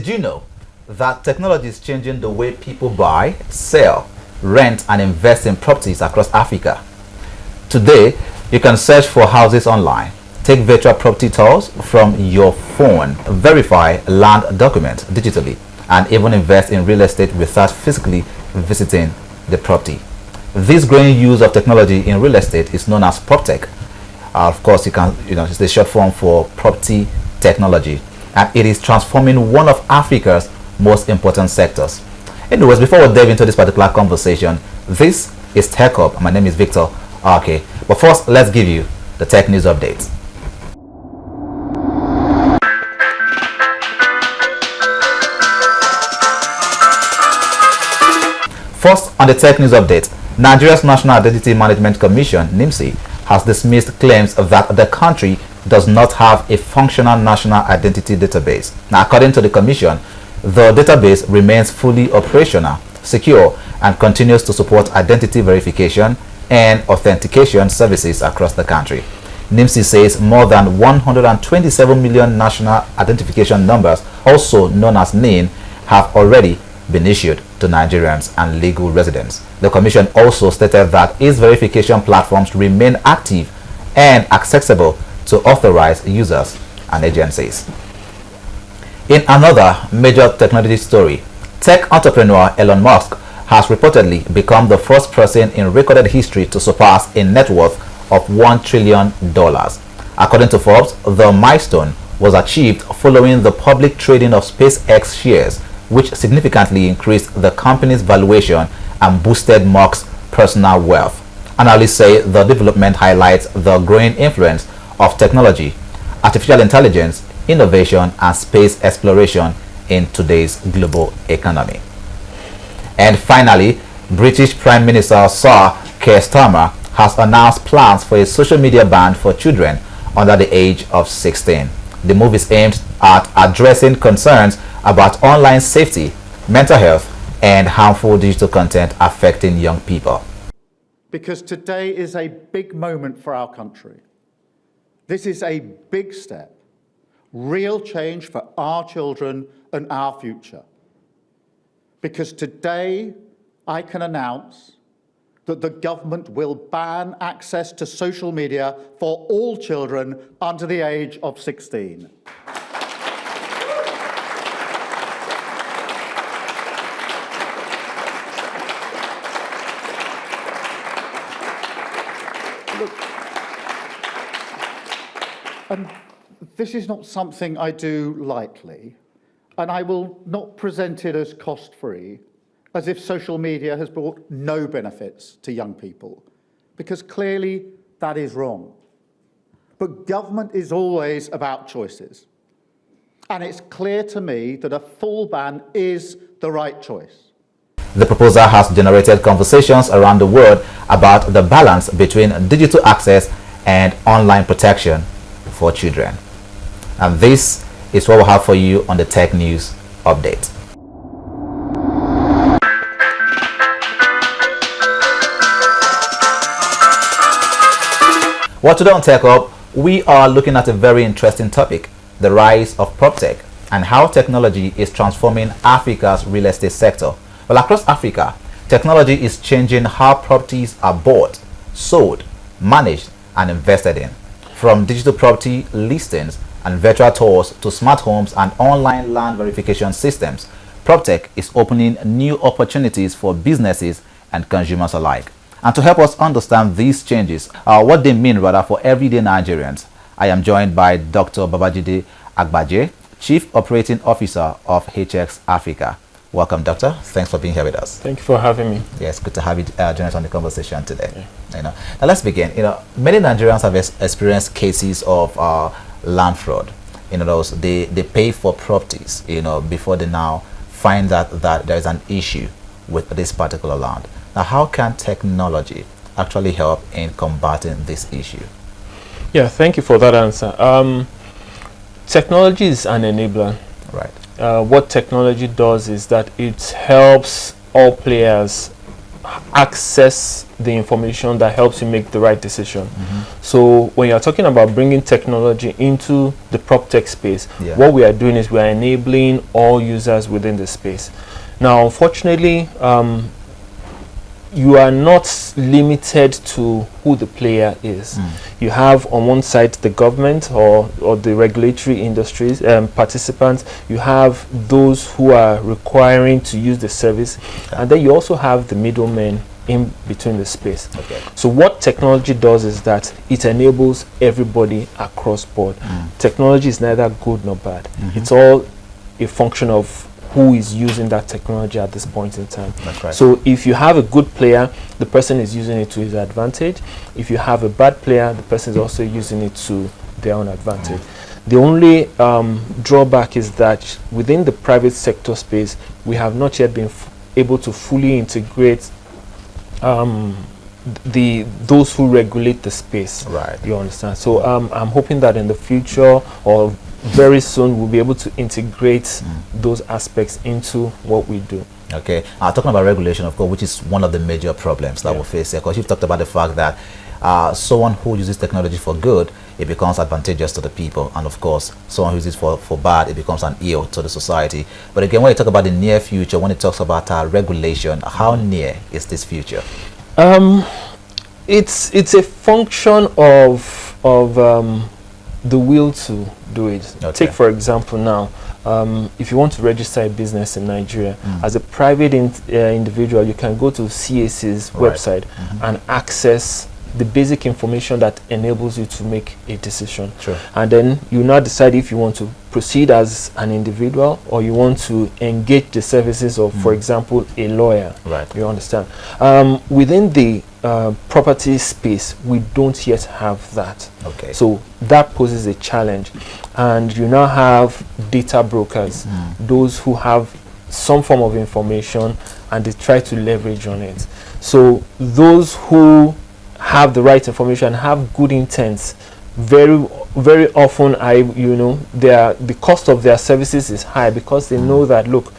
Did you know that technology is changing the way people buy, sell, rent, and invest in properties across Africa? Today, you can search for houses online, take virtual property tours from your phone, verify land documents digitally, and even invest in real estate without physically visiting the property. This growing use of technology in real estate is known as PropTech. Of course, it's the short form for property technology, and it is transforming one of Africa's most important sectors. Anyways, before we dive into this particular conversation, this is Tech Hub. My name is Victor Ake. But first, let's give you the tech news update. First, on the tech news update, Nigeria's National Identity Management Commission, NIMC, has dismissed claims that the country does not have a functional national identity database. Now, according to the commission, the database remains fully operational, secure, and continues to support identity verification and authentication services across the country. NIMC says more than 127 million national identification numbers, also known as NIN, have already been issued to Nigerians and legal residents. The commission also stated that its verification platforms remain active and accessible to authorized users and agencies. In another major technology story, tech entrepreneur Elon Musk has reportedly become the first person in recorded history to surpass a net worth of $1 trillion. According to Forbes, the milestone was achieved following the public trading of SpaceX shares, which significantly increased the company's valuation and boosted Musk's personal wealth. Analysts say the development highlights the growing influence of technology, artificial intelligence, innovation, and space exploration in today's global economy. And finally, British Prime Minister Sir Keir Starmer has announced plans for a social media ban for children under the age of 16. The move is aimed at addressing concerns about online safety, mental health, and harmful digital content affecting young people. Because today is a big moment for our country. This is a big step, real change for our children and our future. Because today I can announce that the government will ban access to social media for all children under the age of 16. Look, and this is not something I do lightly, and I will not present it as cost-free, as if social media has brought no benefits to young people, because clearly that is wrong. But government is always about choices, and it's clear to me that a full ban is the right choice. The proposal has generated conversations around the world about the balance between digital access and online protection for children. And this is what we have for you on the Tech News Update. Well, today on Tech Hub, we are looking at a very interesting topic, the rise of PropTech and how technology is transforming Africa's real estate sector. Well, across Africa, technology is changing how properties are bought, sold, managed, and invested in. From digital property listings and virtual tours to smart homes and online land verification systems, PropTech is opening new opportunities for businesses and consumers alike. And to help us understand these changes, what they mean rather for everyday Nigerians, I am joined by Dr. Babajide Agbaje, Chief Operating Officer of HX Africa. Welcome, Doctor. Thanks for being here with us. Thank you for having me. Yes, good to have you join us on the conversation today. Yeah. Now let's begin. Many Nigerians have experienced cases of land fraud. They pay for properties, before they now find that there is an issue with this particular land. Now, how can technology actually help in combating this issue? Yeah, thank you for that answer. Technology is an enabler. Right. What technology does is that it helps all players access the information that helps you make the right decision. So when you're talking about bringing technology into the PropTech space, what we are doing is we are enabling all users within the space. Now, unfortunately, you are not limited to who the player is. You have on one side the government or the regulatory industries participants. You have those who are requiring to use the service, and then you also have the middlemen in between the space. So what technology does is that it enables everybody across board. Technology is neither good nor bad. It's all a function of who is using that technology at this point in time. So if you have a good player, the person is using it to his advantage. If you have a bad player, the person is also using it to their own advantage. The only drawback is that within the private sector space, we have not yet been able to fully integrate those who regulate the space. You understand? So I'm hoping that in the future or very soon we'll be able to integrate those aspects into what we do. Talking about regulation, of course, which is one of the major problems that we face here, because you've talked about the fact that someone who uses technology for good, it becomes advantageous to the people, and of course someone who uses it for bad, it becomes an ill to the society. But again, when you talk about the near future, when it talks about regulation, how near is this future? It's a function of the will to do it. Take for example now, if you want to register a business in Nigeria, as a private individual, you can go to CAC's website and access the basic information that enables you to make a decision. And then you now decide if you want to proceed as an individual or you want to engage the services of, for example, a lawyer. You understand? Within the property space, we don't yet have that. So that poses a challenge. And you now have data brokers, those who have some form of information and they try to leverage on it. So those who have the right information, have good intents, very often the cost of their services is high because they know that, look,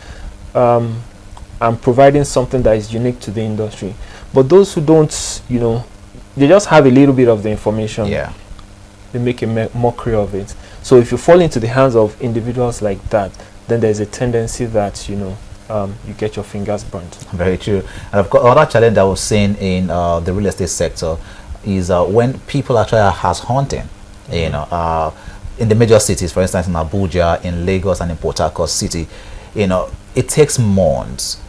I'm providing something that is unique to the industry. But those who don't, they just have a little bit of the information, they make a mockery of it. So if you fall into the hands of individuals like that, then there's a tendency that you get your fingers burnt. Very true. And of course, another challenge I was seeing in the real estate sector is when people actually are house hunting. In the major cities, for instance, in Abuja, in Lagos, and in Port Harcourt City, it takes months,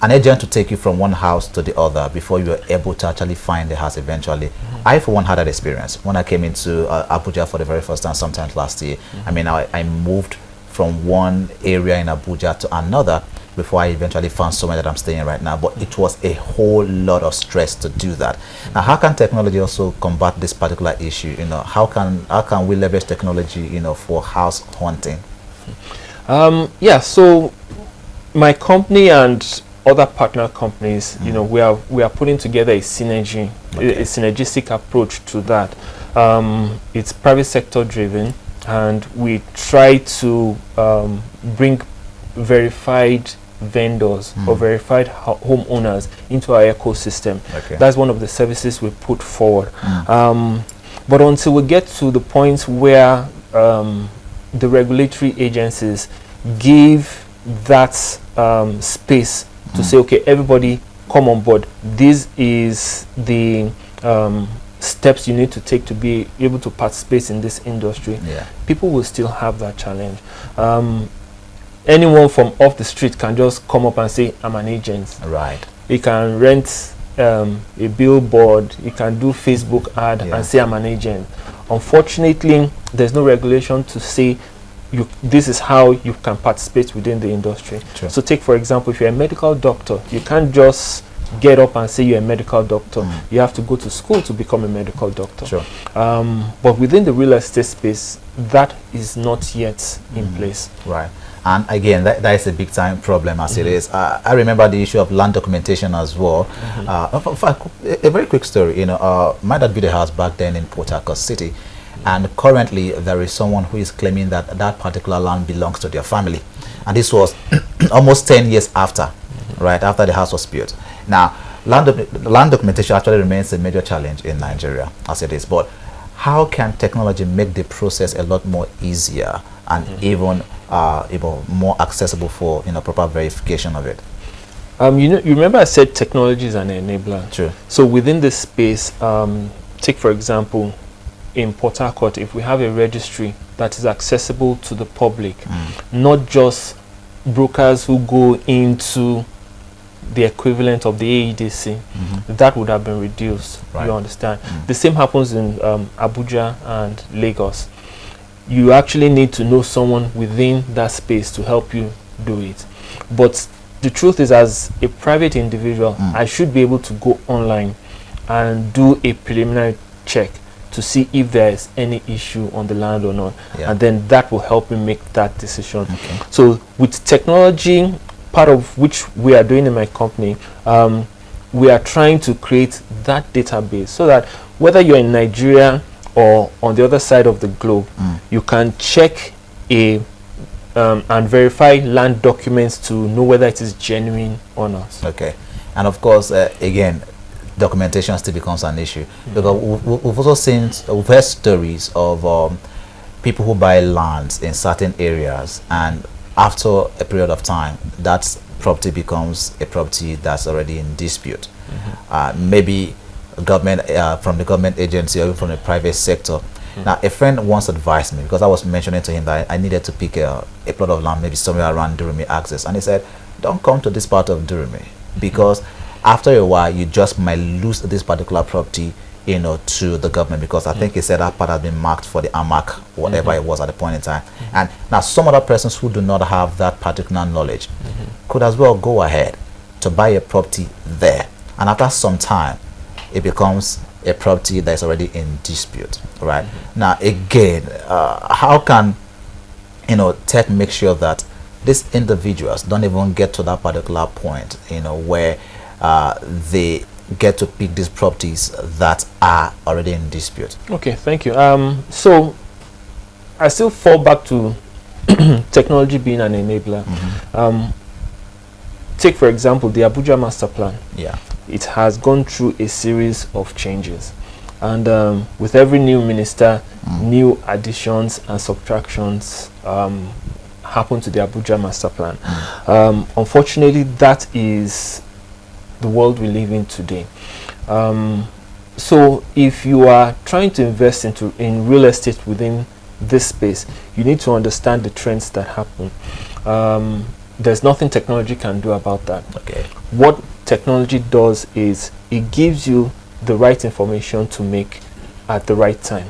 an agent to take you from one house to the other before you are able to actually find the house eventually. I, for one, had that experience when I came into Abuja for the very first time sometime last year. I mean, I moved from one area in Abuja to another before I eventually found somewhere that I'm staying right now. But it was a whole lot of stress to do that. Now, how can technology also combat this particular issue? How can we leverage technology, for house hunting? So my company and other partner companies, we are putting together a synergistic approach to that. It's private sector driven, and we try to bring verified vendors or verified homeowners into our ecosystem. That's one of the services we put forward. But until we get to the point where the regulatory agencies give that space to say, okay, everybody come on board, this is the steps you need to take to be able to participate in this industry, people will still have that challenge. Anyone from off the street can just come up and say, I'm an agent. He can rent a billboard, he can do Facebook ad and say, I'm an agent. Unfortunately, there's no regulation to say this is how you can participate within the industry. So take, for example, if you're a medical doctor, you can't just get up and say you're a medical doctor. You have to go to school to become a medical doctor. But within the real estate space, that is not yet in place. And again, that is a big time problem as it is. I remember the issue of land documentation as well. In fact, a very quick story. My dad built a house back then in Port Harcourt City, and currently there is someone who is claiming that that particular land belongs to their family, and this was almost 10 years after, after the house was built. Now, land documentation actually remains a major challenge in Nigeria as it is. But how can technology make the process a lot more easier and even more accessible for proper verification of it? You remember I said technology is an enabler. True. So within this space, take for example, in Port Harcourt, if we have a registry that is accessible to the public, not just brokers who go into the equivalent of the AEDC, that would have been reduced. Right. You understand? The same happens in Abuja and Lagos. You actually need to know someone within that space to help you do it. But the truth is, as a private individual, I should be able to go online and do a preliminary check to see if there is any issue on the land or not. And then that will help me make that decision. So with technology, part of which we are doing in my company, we are trying to create that database so that whether you're in Nigeria or on the other side of the globe, you can check and verify land documents to know whether it is genuine or not. Okay. And of course, again, documentation still becomes an issue, because we've also we've heard stories of people who buy lands in certain areas, and after a period of time, that property becomes a property that's already in dispute. Maybe government, from the government agency or even from the private sector. Now, a friend once advised me, because I was mentioning to him that I needed to pick a plot of land maybe somewhere around Durumi axis, and he said, don't come to this part of Durumi, because after a while you just might lose this particular property to the government, because I think he said that part has been marked for the AMAC, whatever it was at the point in time. And now some other persons who do not have that particular knowledge could as well go ahead to buy a property there, and after some time it becomes a property that is already in dispute, right? Now again, how can tech make sure that these individuals don't even get to that particular point where they get to pick these properties that are already in dispute? Okay, thank you. So I still fall back to technology being an enabler. Take for example the Abuja master plan. It has gone through a series of changes, and with every new minister, new additions and subtractions happen to the Abuja master plan. Unfortunately, that is the world we live in today. So if you are trying to invest in real estate within this space, you need to understand the trends that happen. There's nothing technology can do about that. What technology does is it gives you the right information to make at the right time,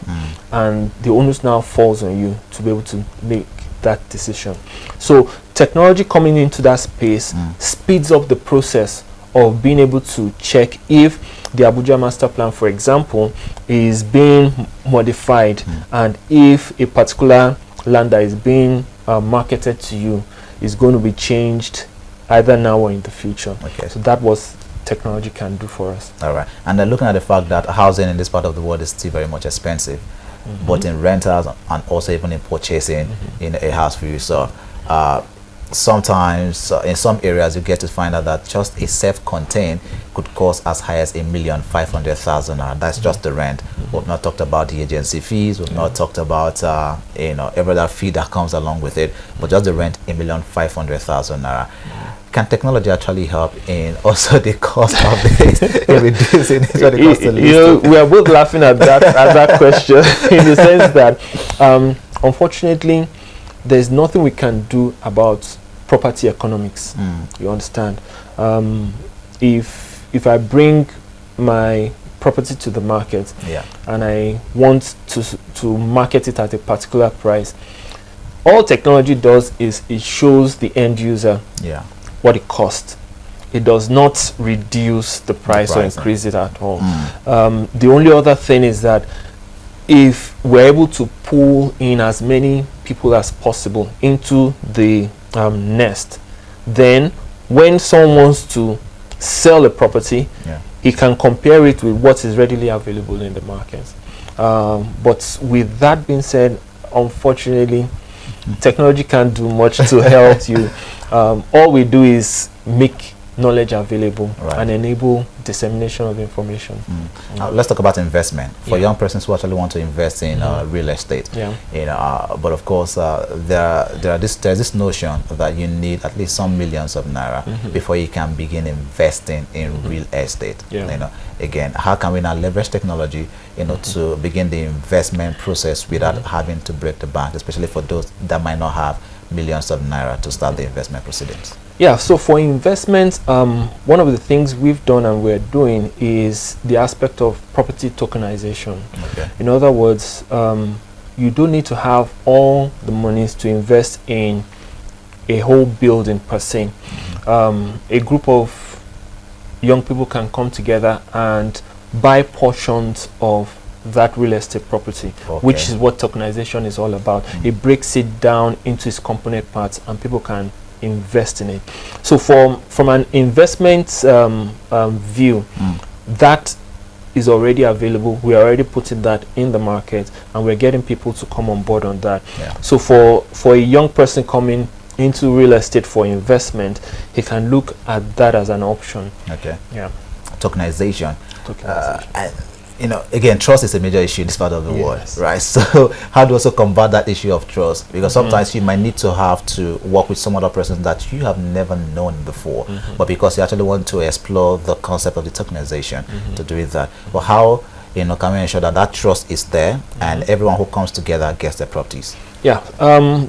and the onus now falls on you to be able to make that decision. So technology coming into that space speeds up the process of being able to check if the Abuja master plan, for example, is being modified, and if a particular land that is being marketed to you is going to be changed either now or in the future. So that was technology can do for us. All right. And then looking at the fact that housing in this part of the world is still very much expensive, both in rentals and also even in purchasing in a house for you. So sometimes in some areas you get to find out that just a self-contained could cost as high as 1,500,000. That's just the rent. We've not talked about the agency fees. We've not talked about every other fee that comes along with it. But just the rent, 1,500,000. Can technology actually help in also the cost of it, in reducing the cost of listing? We are both laughing at that question in the sense that unfortunately there's nothing we can do about property economics. You understand? If I bring my property to the market and I want to market it at a particular price, all technology does is it shows the end user what it costs. It does not reduce the price or increase it at all. The only other thing is that if we're able to pull in as many people as possible into the nest, then when someone wants to sell a property, he can compare it with what is readily available in the market. But with that being said, unfortunately, technology can't do much to help you. All we do is make knowledge available, Right. and enable dissemination of information. Now, let's talk about investment for young persons who actually want to invest in real estate. Yeah. But of course, there's this notion that you need at least some millions of naira before you can begin investing in real estate. Yeah. Again, how can we now leverage technology, to begin the investment process without having to break the bank, especially for those that might not have millions of naira to start the investment proceedings? Yeah, so for investments, one of the things we've done and we're doing is the aspect of property tokenization. Okay. In other words, you don't need to have all the monies to invest in a whole building per se. A group of young people can come together and buy portions of that real estate property, which is what tokenization is all about. It breaks it down into its component parts and people can invest in it. So from an investment view, that is already available. We are already putting that in the market and we're getting people to come on board on that. Yeah. So for a young person coming into real estate for investment, he can look at that as an option. Okay. Yeah. Tokenization. Again, trust is a major issue in this part of the world, right? So how do you also combat that issue of trust? Because sometimes you might need to have to work with some other person that you have never known before, but because you actually want to explore the concept of the tokenization to do with that. But how can we ensure that that trust is there and everyone who comes together gets their properties? Yeah.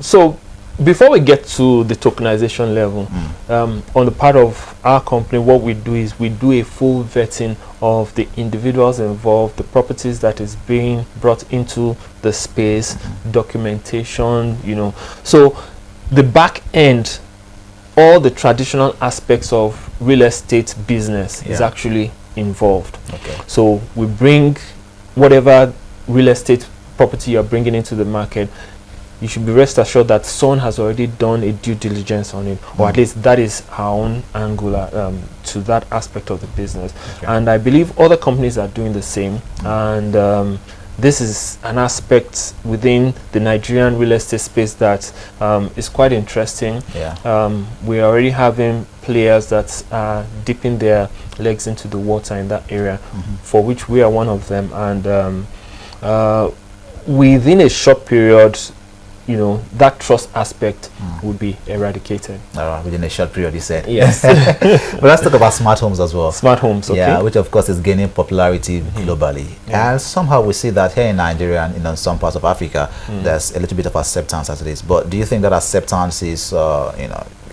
So before we get to the tokenization level, on the part of our company, what we do is we do a full vetting of the individuals involved, the properties that is being brought into the space, documentation, So the back end, all the traditional aspects of real estate business is actually involved. Okay. So we bring whatever real estate property you're bringing into the market. You should be rest assured that someone has already done a due diligence on it, or at least that is our own angle to that aspect of the business. Okay. And I believe other companies are doing the same. And this is an aspect within the Nigerian real estate space that is quite interesting. Yeah. We're already having players that are dipping their legs into the water in that area, for which we are one of them. And within a short period, that trust aspect would be eradicated. Within a short period, you said. Yes. But let's talk about smart homes as well. Smart homes, okay. Yeah, which of course is gaining popularity globally. And somehow we see that here in Nigeria and in some parts of Africa, there's a little bit of acceptance as it is. But do you think that acceptance is,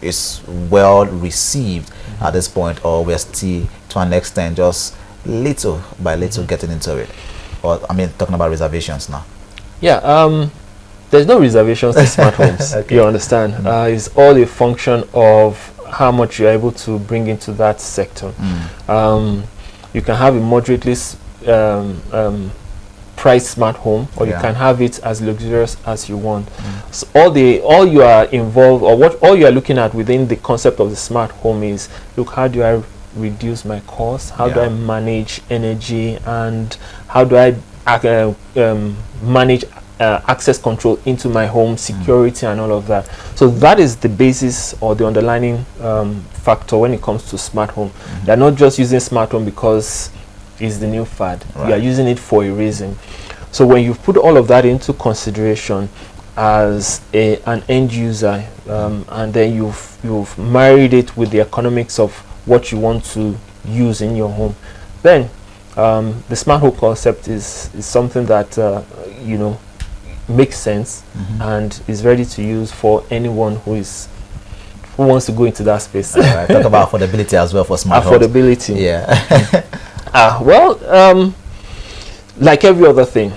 is well received at this point, or we're still, to an extent, just little by little getting into it? Or, talking about reservations now. Yeah, there's no reservations to smart homes. Okay. You understand? It's all a function of how much you're able to bring into that sector. You can have a moderately priced smart home, or you can have it as luxurious as you want. So all you are involved, or all you are looking at within the concept of the smart home is, look, how do I reduce my costs? How do I manage energy? And how do I manage access control into my home, security and all of that? So that is the basis or the underlying factor when it comes to smart home. They're not just using smart home because it's the new fad. You are using it for a reason. So when you put all of that into consideration as an end user, and then you've married it with the economics of what you want to use in your home, then the smart home concept is something that makes sense and is ready to use for anyone who wants to go into that space. Talk about affordability as well for smart homes. Affordability. Yeah. Well, like every other thing,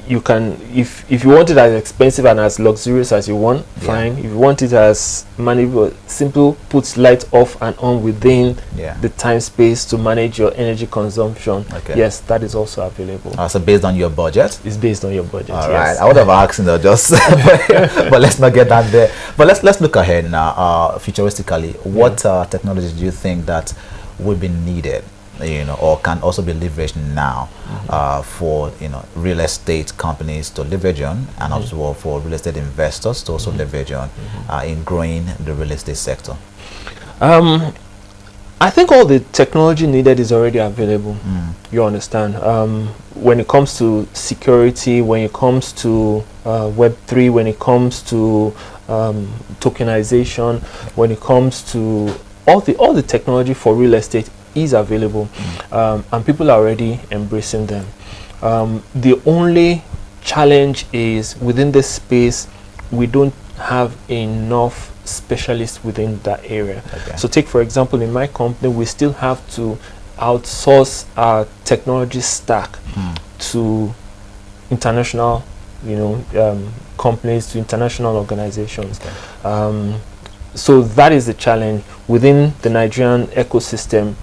you can, if you want it as expensive and as luxurious as you want, fine. If you want it as manageable, simple, put light off and on within the time space to manage your energy consumption. Yes, that is also available. So based on your budget? It's based on your budget. All right. I would have asked, just but let's not get that there. But let's look ahead now. Futuristically, what technologies do you think that would be needed, or can also be leveraged now for real estate companies to leverage on, and also for real estate investors to also leverage on in growing the real estate sector? I think all the technology needed is already available. You understand? When it comes to security, when it comes to Web3, when it comes to tokenization, when it comes to all the technology for real estate is available, and people are already embracing them. The only challenge is within this space, we don't have enough specialists within that area. Okay. So take for example, in my company, we still have to outsource our technology stack to international, companies, to international organizations. Okay. So that is the challenge within the Nigerian ecosystem.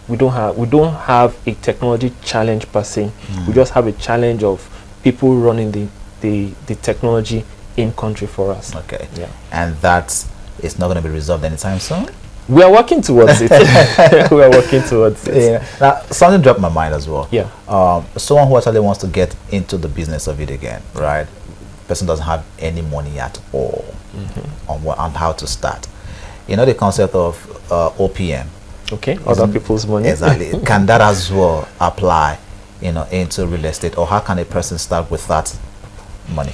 We don't have a technology challenge per se. We just have a challenge of people running the technology in country for us. Okay. Yeah. And that is not going to be resolved anytime soon? We are working towards it. We are working towards it. Yeah. Now, something dropped my mind as well. Yeah. Someone who actually wants to get into the business of it again, right? Person doesn't have any money at all on how to start. You know the concept of OPM. Okay. Other people's money. Exactly. Can that as well apply, into real estate, or how can a person start with that money?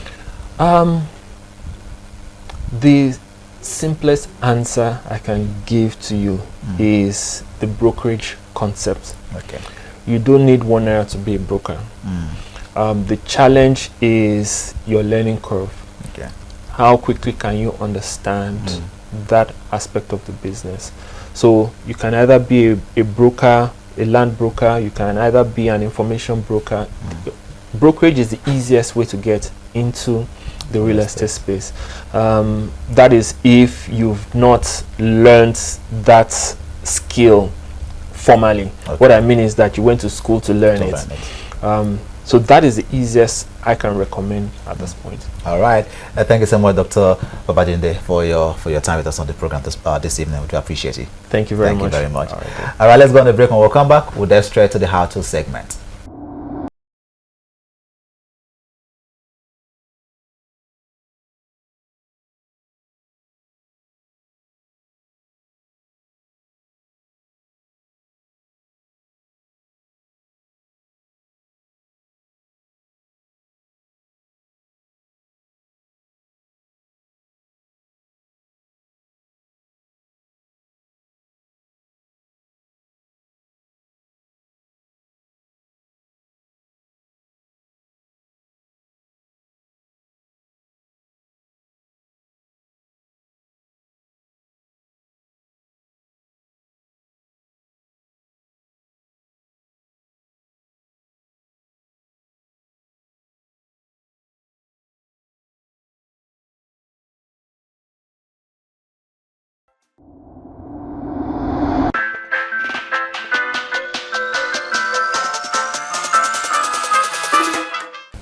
The simplest answer I can give to you is the brokerage concept. Okay. You don't need 1 naira to be a broker. The challenge is your learning curve. Okay. How quickly can you understand that aspect of the business? So you can either be a broker, a land broker, you can either be an information broker. Brokerage is the easiest way to get into the real estate space. That is if you've not learned that skill formally. Okay. What I mean is that you went to school to learn it. So that is the easiest I can recommend at this point. All right. Thank you so much, Dr. Babajide, for your time with us on the program this evening. We do appreciate it. Thank you very much. Thank you very much. All right, let's go on a break. When we'll come back, we'll dive straight to the how-to segment.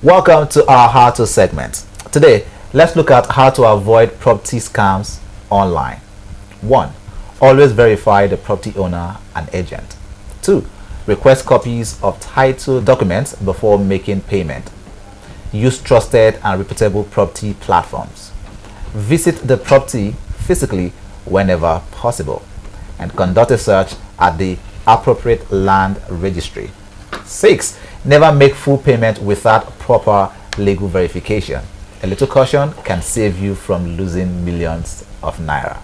Welcome to our how-to segment. Today, let's look at how to avoid property scams online. 1. Always verify the property owner and agent. 2. Request copies of title documents before making payment. Use trusted and reputable property platforms. Visit the property physically whenever possible. And conduct a search at the appropriate land registry. 6. Never make full payment without proper legal verification. A little caution can save you from losing millions of naira.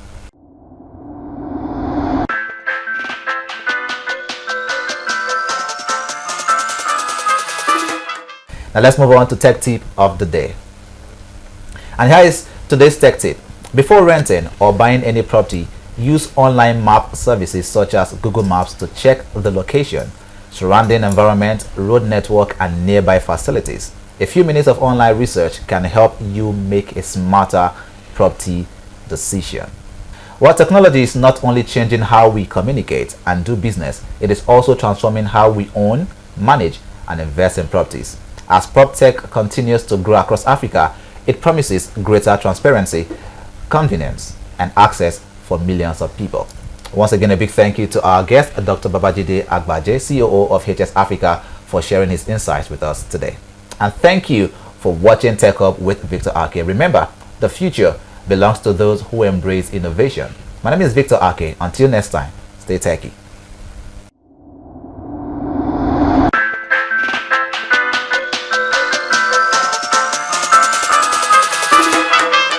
Now let's move on to tech tip of the day. And here is today's tech tip. Before renting or buying any property, use online map services such as Google Maps to check the location, surrounding environment, road network, and nearby facilities. A few minutes of online research can help you make a smarter property decision. While technology is not only changing how we communicate and do business, it is also transforming how we own, manage, and invest in properties. As PropTech continues to grow across Africa, it promises greater transparency, convenience, and access for millions of people. Once again, a big thank you to our guest, Dr. Babajide Agbaje, COO of HX Africa, for sharing his insights with us today. And thank you for watching Tech Up with Victor Ake. Remember, the future belongs to those who embrace innovation. My name is Victor Ake. Until next time, stay techie.